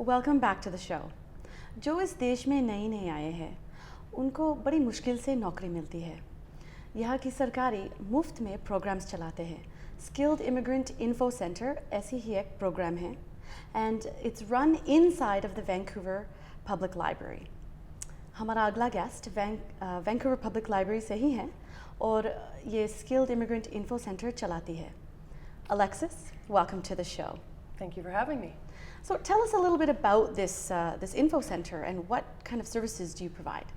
Welcome back to the show. जो इस देश में नए नए आए हैं उनको बड़ी मुश्किल से नौकरी मिलती है। यहाँ की सरकारी मुफ्त में प्रोग्राम्स चलाते हैं। स्किल्ड इमिग्रेंट इन्फो सेंटर ऐसी ही एक प्रोग्राम है and it's run inside of the Vancouver public library. हमारा अगला गेस्ट वैंकूवर पब्लिक लाइब्रेरी से ही है और ये स्किल्ड इमिग्रेंट इन्फो सेंटर चलाती है। Alexis, welcome to the show. Thank you for having me. So tell us a little bit about this info center and what kind of services do you provide?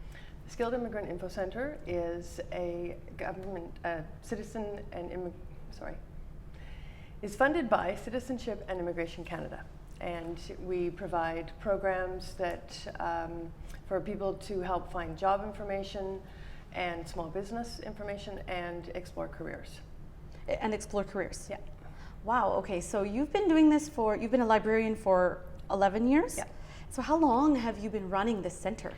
The Skilled Immigrant Info Center is a government, is funded by Citizenship and Immigration Canada, and we provide programs that for people to help find job information and small business information and explore careers. And explore careers. Yeah. Wow. Okay. So you've been doing this you've been a librarian for 11 years. Yeah. So how long have you been running this center?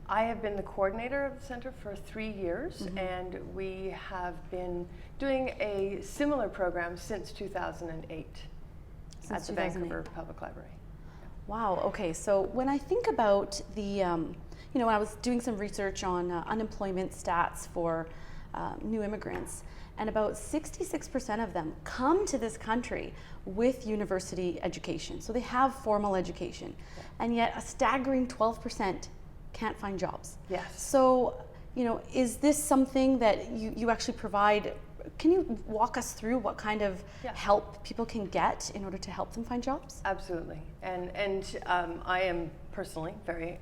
I have been the coordinator of the center for 3 years, and we have been doing a similar program since 2008 at the Vancouver Public Library. Wow. Okay. So when I think about when I was doing some research on unemployment stats for new immigrants, and about 66% of them come to this country with university education. So they have formal education, and yet a staggering 12% can't find jobs. Yes. So, is this something that you actually provide? Can you walk us through what kind of help people can get in order to help them find jobs? Absolutely. And I am personally very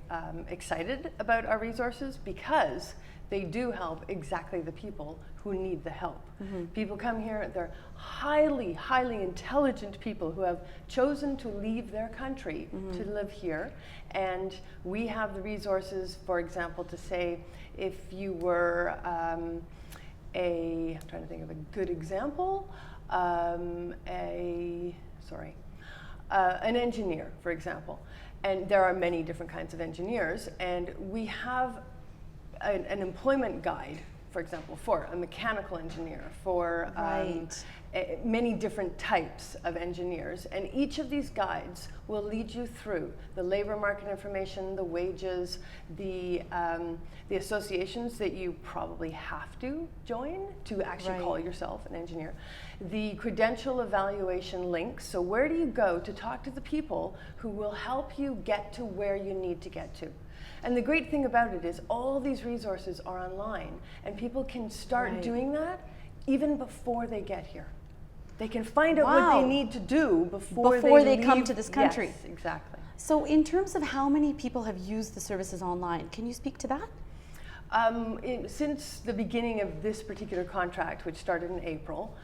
excited about our resources because they do help exactly the people who need the help. People come here, they're highly, highly intelligent people who have chosen to leave their country to live here. And we have the resources, for example, to say if you were I'm trying to think of a good example, an engineer, for example. And there are many different kinds of engineers, and we have an employment guide, for example, for a mechanical engineer, for many different types of engineers. And each of these guides will lead you through the labor market information, the wages, the associations that you probably have to join to actually call yourself an engineer, the credential evaluation links. So where do you go to talk to the people who will help you get to where you need to get to? And the great thing about it is all these resources are online, and people can start doing that even before they get here. They can find out what they need to do before they come to this country. Yes, exactly. So in terms of how many people have used the services online, can you speak to that? Since the beginning of this particular contract, which started in April,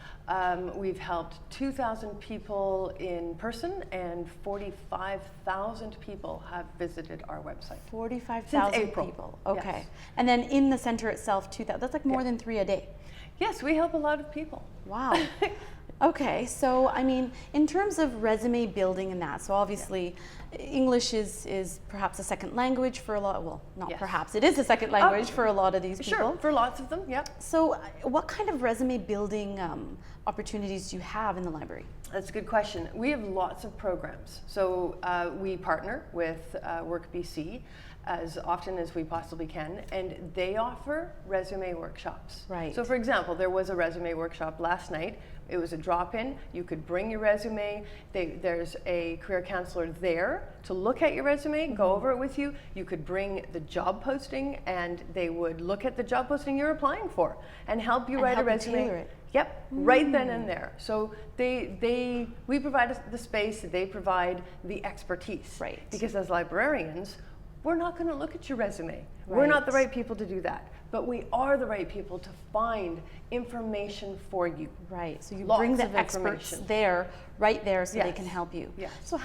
we've helped 2,000 people in person, and 45,000 people have visited our website. 45,000 people. Okay. Yes. And then in the center itself, 2,000. That's like more than 3 a day. Yes, we help a lot of people. Wow. Okay, so I mean, in terms of resume building and that, so obviously English is perhaps a second language for a lot, well, not perhaps, it is a second language for a lot of these people. Sure, for lots of them, yeah. So what kind of resume building opportunities do you have in the library? That's a good question. We have lots of programs. So we partner with Work BC as often as we possibly can, and they offer resume workshops. Right. So for example, there was a resume workshop last night. It was a drop-in. You could bring your resume. There's a career counselor there to look at your resume, go over it with you. You could bring the job posting, and they would look at the job posting you're applying for and help you write a resume. Tailor it. Yep, right then and there. So we provide the space, they provide the expertise. Right. Because as librarians, we're not going to look at your resume. We're not the right people to do that. But we are the right people to find information for you. Right, so you Lots bring the of experts information. right there so they can help you. Yes. So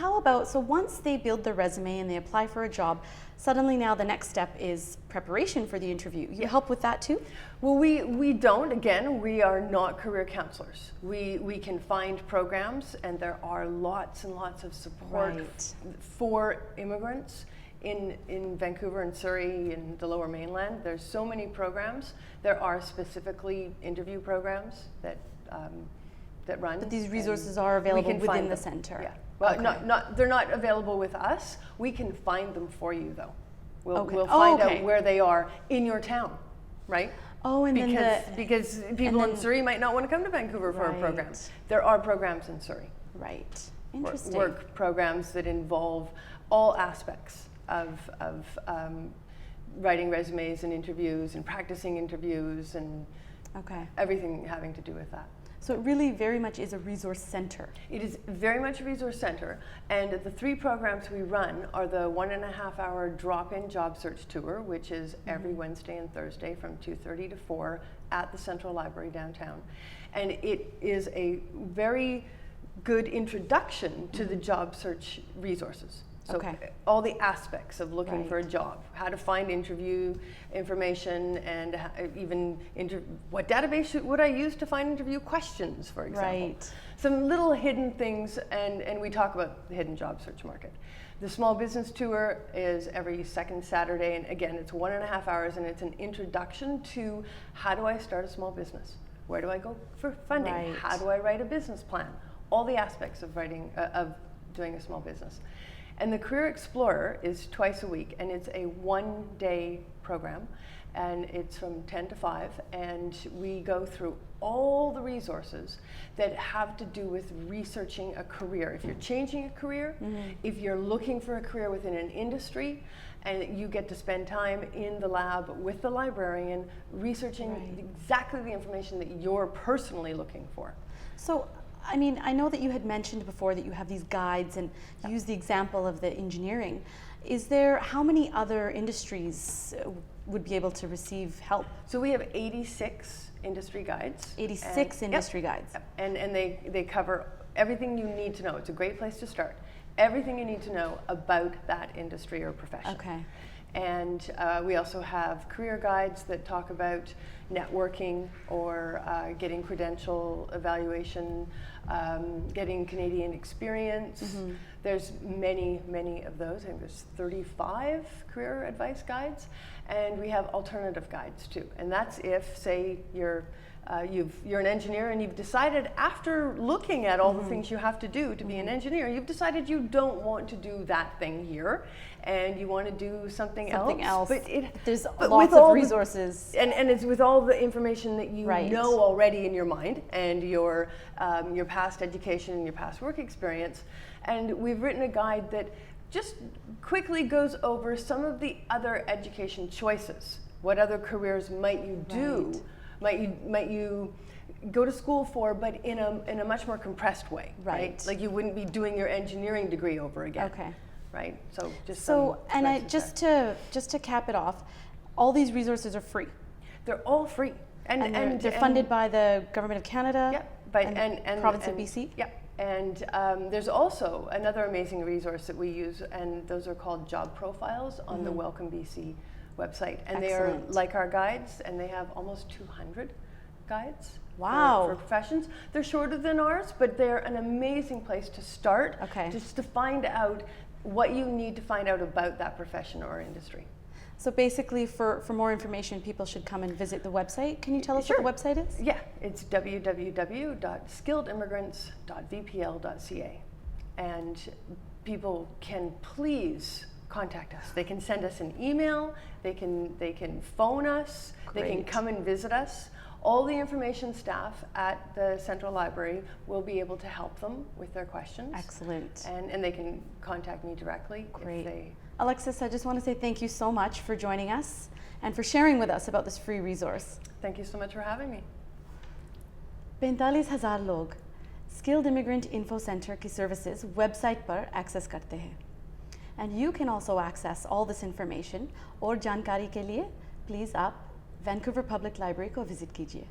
so once they build their resume and they apply for a job, suddenly now the next step is preparation for the interview. You help with that too? Well, we don't. Again, we are not career counselors. We can find programs, and there are lots and lots of support for immigrants in Vancouver and Surrey and the Lower Mainland. There's so many programs. There are specifically interview programs that that run. But these and resources are we available can within find the them. center. Yeah. Well, Okay. they're not available with us. We can find them for you, though. Okay. We'll Oh, find okay. out where they are in your town, right? Oh, and Because people in then- Surrey might not want to come to Vancouver for a program. Right. There are programs in Surrey. Right. Interesting. Work programs that involve all aspects of writing resumes and interviews and practicing interviews and Okay. everything having to do with that. So it really very much is a resource center. It is very much a resource center, and the 3 programs we run are the 1.5-hour drop-in job search tour, which is every Wednesday and Thursday from 2:30 to 4 at the Central Library downtown. And it is a very good introduction to the job search resources. So Okay. all the aspects of looking Right. for a job, how to find interview information, and what database would I use to find interview questions, for example. Right. Some little hidden things, and we talk about the hidden job search market. The small business tour is every second Saturday, and again, it's 1.5 hours, and it's an introduction to how do I start a small business? Where do I go for funding? Right. How do I write a business plan? All the aspects of of doing a small business. And the Career Explorer is twice a week, and it's a 1-day program, and it's from 10 to 5, and we go through all the resources that have to do with researching a career. If you're changing a career, if you're looking for a career within an industry, and you get to spend time in the lab with the librarian researching Right. exactly the information that you're personally looking for. So, I mean, I know that you had mentioned before that you have these guides and you use the example of the engineering. Is there, how many other industries would be able to receive help? So we have 86 industry guides. 86 and- industry yep, guides. yep. And they cover everything you need to know. It's a great place to start. Everything you need to know about that industry or profession. Okay. And we also have career guides that talk about networking or getting credential evaluation, getting Canadian experience. There's many, many of those. I think there's 35 career advice guides, and we have alternative guides too. And that's if, say, you're an engineer and you've decided, after looking at all the things you have to do to be an engineer, you've decided you don't want to do that thing here and you want to do something else. But there's but lots with all of the- resources. and it's with all the information that you Right. know already in your mind and your past education and your past work experience. And we've written a guide that just quickly goes over some of the other education choices. What other careers might you do? Right. Might you go to school for, but in a much more compressed way, Right. Like you wouldn't be doing your engineering degree over again. Okay. Right? So just So, some and I, choices there. just to cap it off, all these resources are free. They're all free. And they're funded by the Government of Canada and Province of BC? Yep. And there's also another amazing resource that we use, and those are called job profiles on the Welcome BC website. And they are Excellent. like our guides, and they have almost 200 guides Wow. for professions. They're shorter than ours, but they're an amazing place to start, Okay. just to find out what you need to find out about that profession or industry. So basically, for more information, people should come and visit the website. Can you tell us Sure. what the website is? Yeah, it's www.skilledimmigrants.vpl.ca. And people can please contact us. They can send us an email, they can phone us, they can Great. come and visit us. All the information staff at the Central Library will be able to help them with their questions. Excellent. And they can contact me directly Great. if they... Alexis, I just want to say thank you so much for joining us and for sharing with us about this free resource. Thank you so much for having me. 45,000 लोग skilled immigrant info centre की services website पर access करते हैं and you can also access all this information और जानकारी के लिए please आप वैंकूवर पब्लिक लाइब्रेरी को विजिट कीजिए